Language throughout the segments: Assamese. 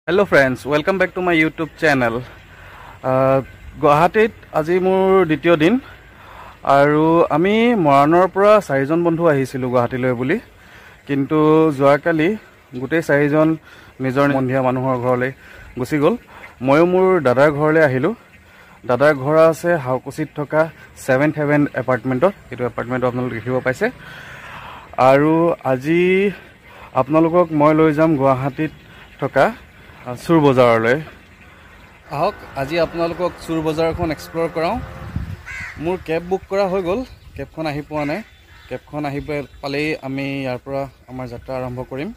Hello friends, welcome back to my YouTube channel. Guwahatit আজি মোৰ দ্বিতীয় দিন আৰু আমি মৰাণৰ পৰা চাৰিজন বন্ধু আহিছিলো গুৱাহাটীলৈ বুলি কিন্তু যোৱাকালি গোটেই চাৰিজন নিজৰ মন্দিয়া মানুহৰ ঘৰলৈ গুচি গ'ল ময়ো মোৰ দাদাৰ ঘৰলৈ আহিলো দাদাৰ ঘৰ আছে হাউকুছিত থকা 7th Heaven এপাৰ্টমেণ্টত এটো এপাৰ্টমেণ্ট আপোনালোকে দেখিব পাইছে আৰু আজি আপোনালোকক মই লৈ যাম গুৱাহাটীত থকা চুৰ বজাৰলৈ আহক আজি আপোনালোকক চুৰ বজাৰখন এক্সপ্লোৰ কৰাও মোৰ কেব বুক কৰা হৈ গ'ল কেবখন আহি পোৱা নাই কেবখন আহি পালেই আমি ইয়াৰ পৰা আমাৰ যাত্ৰা আৰম্ভ কৰিম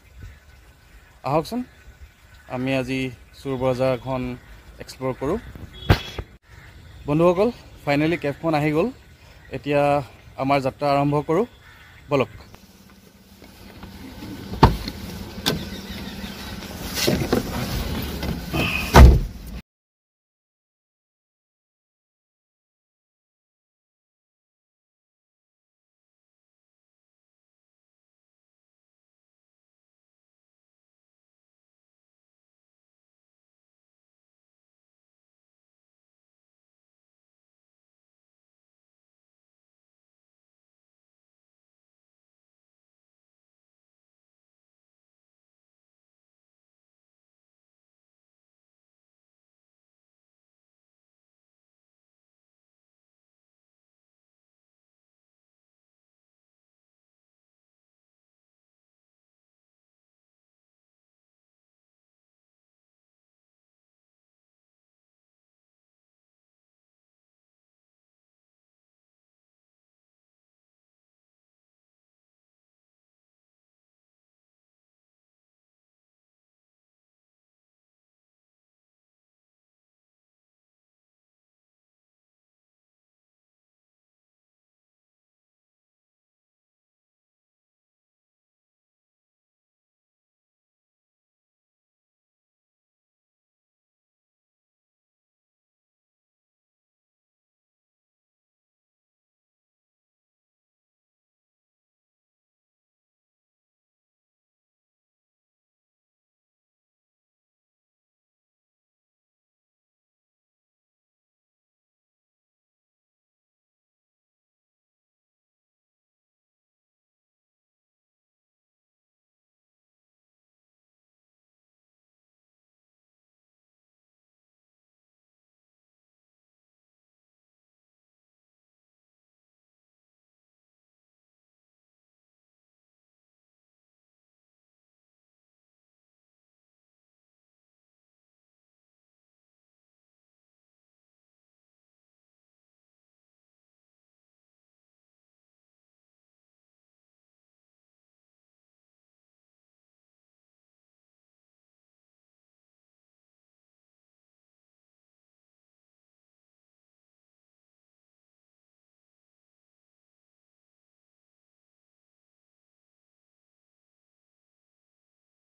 আহকচোন আমি আজি চুৰ বজাৰখন এক্সপ্লোৰ কৰো বন্ধুসকল ফাইনালি কেবখন আহি গ'ল এতিয়া আমাৰ যাত্ৰা আৰম্ভ কৰো বলক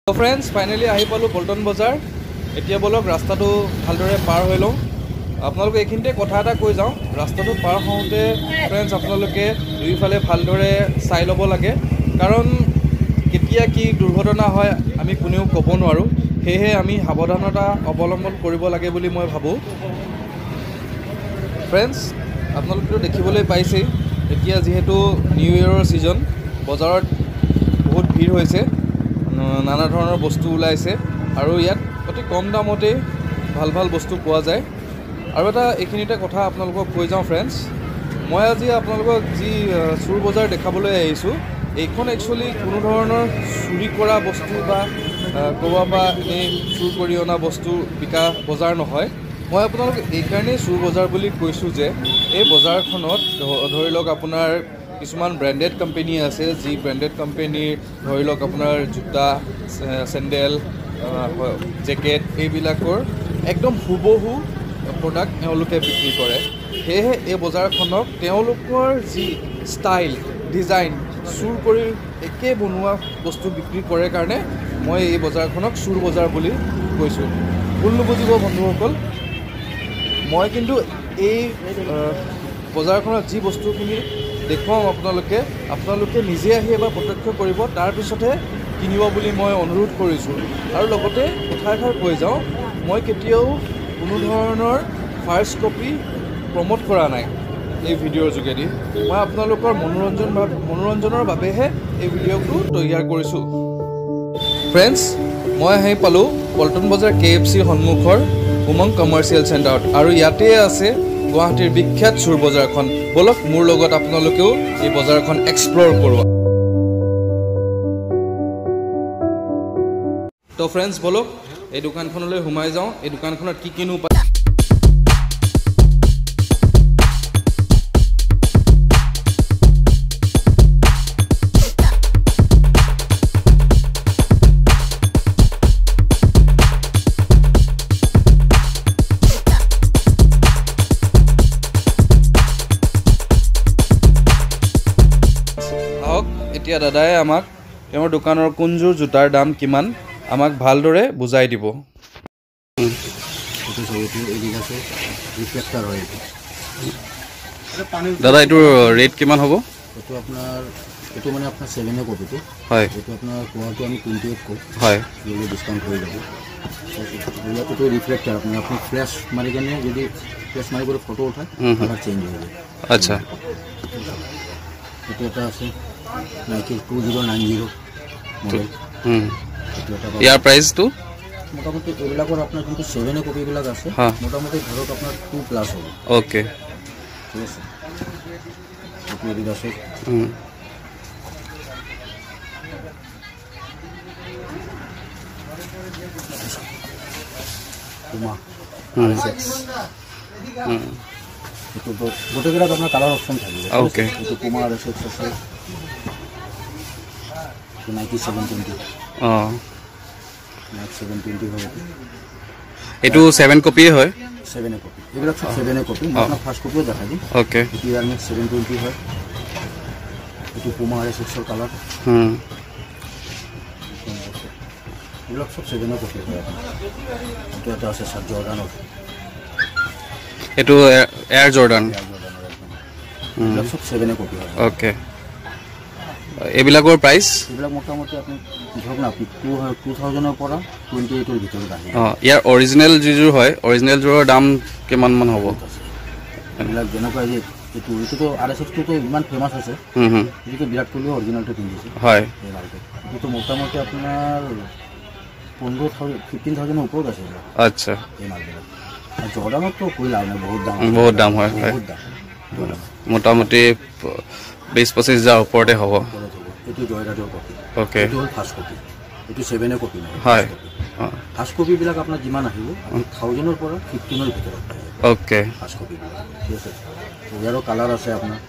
So friends, finally আহি পালো পল্টন বজাৰ এতিয়া বলক ৰাস্তাটো ভালদৰে পাৰ হৈ লওঁ আপোনালোকে এইখিনিতে কথা এটা কৈ যাওঁ ৰাস্তাটো পাৰ হওঁতে ফ্ৰেণ্ডছ আপোনালোকে দুইফালে ভালদৰে চাই ল'ব লাগে কাৰণ কেতিয়া কি দুৰ্ঘটনা হয় আমি কোনেও ক'ব নোৱাৰোঁ সেয়েহে আমি সাৱধানতা অৱলম্বন কৰিব লাগে বুলি মই ভাবোঁ ফ্ৰেণ্ডছ আপোনালোকেতো দেখিবলৈ পাইছেই এতিয়া যিহেতু নিউ ইয়েৰৰ ছিজন বজাৰত বহুত ভিৰ হৈছে নানা ধৰণৰ বস্তু ওলাইছে আৰু ইয়াত অতি কম দামতে ভাল ভাল বস্তু পোৱা যায় আৰু এটা এইখিনিতে কথা আপোনালোকক কৈ যাওঁ ফ্ৰেণ্ডছ মই আজি আপোনালোকক যি চুৰ বজাৰ দেখাবলৈ আহিছোঁ এইখন একচুৱেলি কোনো ধৰণৰ চুৰি কৰা বস্তু বা ক'ৰবাৰ পৰা এনেই চুৰ কৰি অনা বস্তু বিকা বজাৰ নহয় মই আপোনালোক এইকাৰণেই চুৰ বজাৰ বুলি কৈছোঁ যে এই বজাৰখনত ধৰি লওক আপোনাৰ কিছুমান ব্ৰেণ্ডেড কোম্পানী আছে যি ব্ৰেণ্ডেড কোম্পানীৰ ধৰি লওক আপোনাৰ জোতা চেণ্ডেল জেকেট এইবিলাকৰ একদম হুবহু প্ৰডাক্ট তেওঁলোকে বিক্ৰী কৰে সেয়েহে এই বজাৰখনক তেওঁলোকৰ যি ষ্টাইল ডিজাইন চুৰ কৰি একে বনোৱা বস্তু বিক্ৰী কৰে কাৰণে মই এই বজাৰখনক চুৰ বজাৰ বুলি কৈছোঁ ভুল নুবুজিব বন্ধুসকল মই কিন্তু এই বজাৰখনত যি বস্তুখিনি দেখুৱাম আপোনালোকে নিজে আহি এবাৰ প্ৰত্যক্ষ কৰিব তাৰ পিছতহে কিনিব বুলি মই অনুৰোধ কৰিছোঁ আৰু লগতে কথা এষাৰ কৈ যাওঁ মই কেতিয়াও কোনো ধৰণৰ ফাৰ্ষ্ট কপি প্ৰমোট কৰা নাই এই ভিডিঅ'ৰ যোগেদি মই আপোনালোকৰ মনোৰঞ্জনৰ বাবেহে এই ভিডিঅ'টো তৈয়াৰ কৰিছোঁ ফ্ৰেণ্ডছ মই আহি পালোঁ পল্টন বজাৰ KFC সন্মুখৰ উমং কমাৰ্চিয়েল চেণ্টাৰত আৰু ইয়াতে আছে গুৱাহাটীৰ বিখ্যাত চোৰ বজাৰখন বলক মোৰ লগত আপোনালোকেও এই বজাৰখন এক্সপ্ল'ৰ কৰোঁ তো ফ্ৰেণ্ডছ বলক এই দোকানখনলৈ সোমাই যাওঁ এই দোকানখনত কি কিনো পায় এতিয়া দাদাই আমাক তেওঁৰ দোকানৰ কোনযোৰ জোতাৰ দাম কিমান আমাক ভালদৰে বুজাই দিব দাদা এইটোৰ ৰেট কিমান হ'ব এইটো আপোনাৰ এইটো মানে আপোনাৰ 7 কপিটো হয় এইটো আপোনাৰ কোৱালিটি আমি 28 কম হয় যদি ডিসকাউন্ট হৈ যাব এইটো রিফ্লেক্টর আপনি ফ্ল্যাশ মারি কেনে যদি ফ্ল্যাশ মারি করে ফটো উঠায় কালার চেঞ্জ হয়ে যায় আচ্ছা এটা আছে নাইকি 2090 মডেল ইয়াৰ প্ৰাইস তো মোটামুটি এগুলাকৰ আপোনাৰ কিন্তু 7 কপি বিলাক আছে মোটামুটি ধৰক আপোনাৰ 2 প্লাস হ'ব ওকে ঠিক আছে আপনি এদিকে আছে পুমা তো গোটেইবিলাক আপোনাৰ কালাৰ অপচন থাকিব ওকে এইটো পুমা আৰু আছে নাইকি 720 নাইকি 720 হ'ব এইটো 7 কপি হয় 7 কপি এগুলা 7 কপি মই ফার্স্ট কপিও দেখাই দিম ওকে এটি আর 720 হয় এটি পুমা আর এক্সেল কালার এগুলো সব 7 কপি হয় এটা এটা আছে সব জৰ্ডানৰ এটো এয়াৰ জৰ্ডান এগুলো সব 7 কপি হয় ওকে এবিলাকৰ প্ৰাইস এবিলাক মোটামুটি আপনি ধৰক না আপনি 2000 এৰ পৰা 28 এৰ ভিতৰত আহে ইয়াৰ অৰিজিনাল যিজোৰ হয় অৰিজিনাল জোৰৰ দাম কিমান মান হ'ব এবিলাক যেনেকুৱা যে এইটো RSX তো ইমান ফেমাস আছে এইটো বিৰাট কোহলি অৰিজিনালটো কিনিছে হয় এই মালটো এইটো মোটামুটি আপোনাৰ 15,000 ওপৰত আছে আচ্ছা এই মালটো আর জর্ডানত তো কই লাভ নাই বহুত দাম হয় বহুত দাম মোটামুটি 20-25 হাজাৰ ওপৰতে হ'ব এইটো জয়ৰাজৰ কপি ওকে এইটো হ'ল ফাৰ্ষ্ট কপি এইটো 7 কপি হয় ফাৰ্ষ্ট কপি বিলাক আপোনাৰ যিমান আহিব 1000 ৰ পৰা 15 ৰ ভিতৰত ওকে ফাৰ্ষ্ট কপি ঠিক আছে ইয়াৰো কালাৰ আছে আপোনাৰ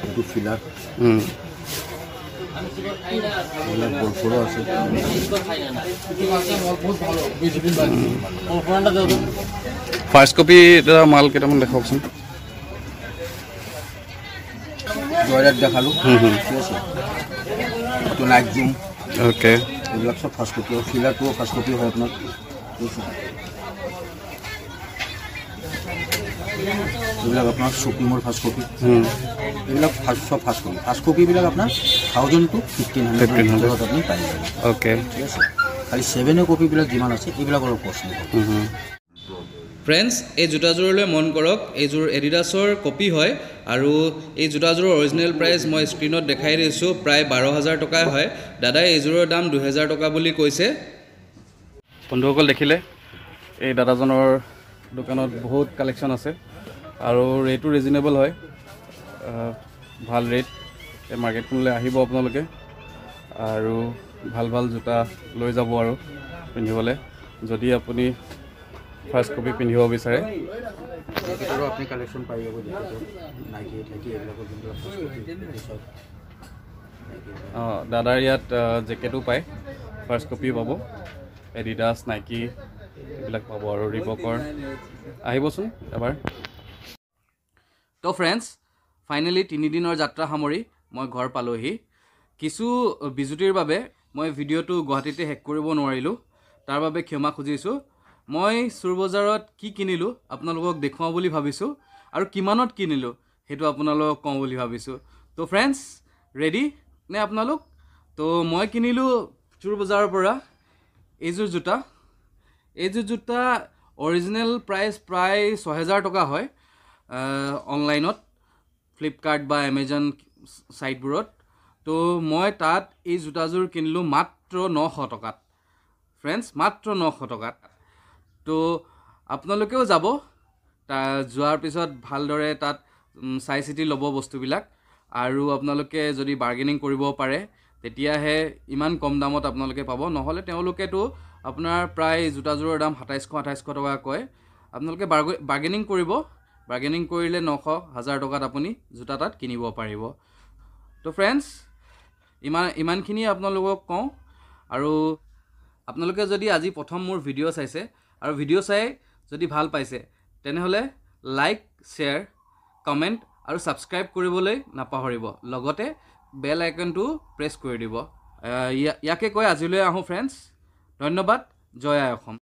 এইটো ফিলাৰ বলফোৰো আছে ফাৰ্ষ্ট কপি মাল কেইটামান দেখাওকচোন জয়রাট দেখালো ঠিক আছে তো নাইক জুম ওকে এগুলো সব ফার্স্ট কপি ফিলার তো ফার্স্ট কপি হয় আপনার ঠিক আছে এগুলো আপনার সুপ্রিমোর ফার্স্ট কপি এগুলো সব ফার্স্ট কপি বিলাক আপনার 1000 to 1500 আপনি পাই যাবেন ওকে ঠিক আছে খালি 7 কপি বিলাক যিমান আছে এইবিলাক অলপ কষ্ট ফ্ৰেণ্ডছ এই জোতাযোৰলৈ মন কৰক এইযোৰ এডিডাছৰ কপি হয় আৰু এই জোতাযোৰৰ অৰিজিনেল প্ৰাইচ মই স্ক্ৰীনত দেখাই দিছোঁ প্ৰায় 12,000 টকাই হয় দাদাই এইযোৰৰ দাম 2,000 টকা বুলি কৈছে বন্ধুসকল দেখিলে এই দাদাজনৰ দোকানত বহুত কালেকশ্যন আছে আৰু ৰেটো ৰিজনেবল হয় ভাল ৰেট এই মাৰ্কেটখনলৈ আহিব আপোনালোকে আৰু ভাল ভাল জোতা লৈ যাব আৰু পিন্ধিবলৈ যদি আপুনি ফাৰ্ষ্ট কপি পিন্ধিব বিচাৰে এটারও আপনি কালেকশন পাই যাবো যেটা নাইকি থাকি এগুলো কিন্তু ফার্স্ট কপি দাদাৰ ইয়াত জেকেটো পায় ফাৰ্ষ্ট কপি পাব এডিডাছ নাইকি এইবিলাক পাব আৰু ৰিবকৰ আহিবচোন এবাৰ তো ফ্ৰেণ্ডছ ফাইনেলি 3 দিনৰ যাত্ৰা সামৰি মই ঘৰ পালোহি কিছু বিজুতিৰ বাবে মই ভিডিঅ'টো গুৱাহাটীতে হেক কৰিব নোৱাৰিলোঁ তাৰ বাবে ক্ষমা খুজিছোঁ মই চোৰ বজাৰত কি কিনিলোঁ আপোনালোকক দেখুৱাওঁ বুলি ভাবিছোঁ আৰু কিমানত কিনিলোঁ সেইটো আপোনালোকক কওঁ বুলি ভাবিছোঁ তো ফ্ৰেণ্ডছ ৰেডি নে আপোনালোক তো মই কিনিলোঁ চুৰ বজাৰৰ পৰা এইযোৰ জোতা অৰিজিনেল প্ৰাইচ প্ৰায় 6000 টকা হয় অনলাইনত ফ্লিপকাৰ্ট বা এমেজন সাইটবোৰত তো মই তাত এই জোতাযোৰ কিনিলোঁ মাত্ৰ 900 টকাত ফ্ৰেণ্ডছ মাত্ৰ 900 টকাত তো আপোনালোকেও যাব যোৱাৰ পিছত ভালদৰে তাত চাই চিতি ল'ব বস্তুবিলাক আৰু আপোনালোকে যদি বাৰ্গেনিং কৰিব পাৰে তেতিয়াহে ইমান কম দামত আপোনালোকে পাব নহ'লে তেওঁলোকেতো আপোনাৰ প্ৰায় জোতাযোৰৰ দাম 2700-2800 টকা কয় আপোনালোকে বাৰ্গেনিং কৰিব বাৰ্গেনিং কৰিলে 900-1000 টকাত আপুনি জোতা তাত কিনিব পাৰিব তো ফ্ৰেণ্ডছ ইমানখিনি আপোনালোকক কওঁ আৰু আপোনালোকে যদি আজি প্ৰথম মোৰ ভিডিঅ' চাইছে আৰু ভিডিঅ' চাই যদি ভাল পাইছে তেনেহ'লে লাইক শ্বেয়াৰ কমেণ্ট আৰু ছাবস্ক্ৰাইব কৰিবলৈ নাপাহৰিব লগতে বেল আইকনটো প্ৰেছ কৰি দিব ইয়াকে কৈ আজিলৈ আহোঁ ফ্ৰেণ্ডছ ধন্যবাদ জয় আই অসম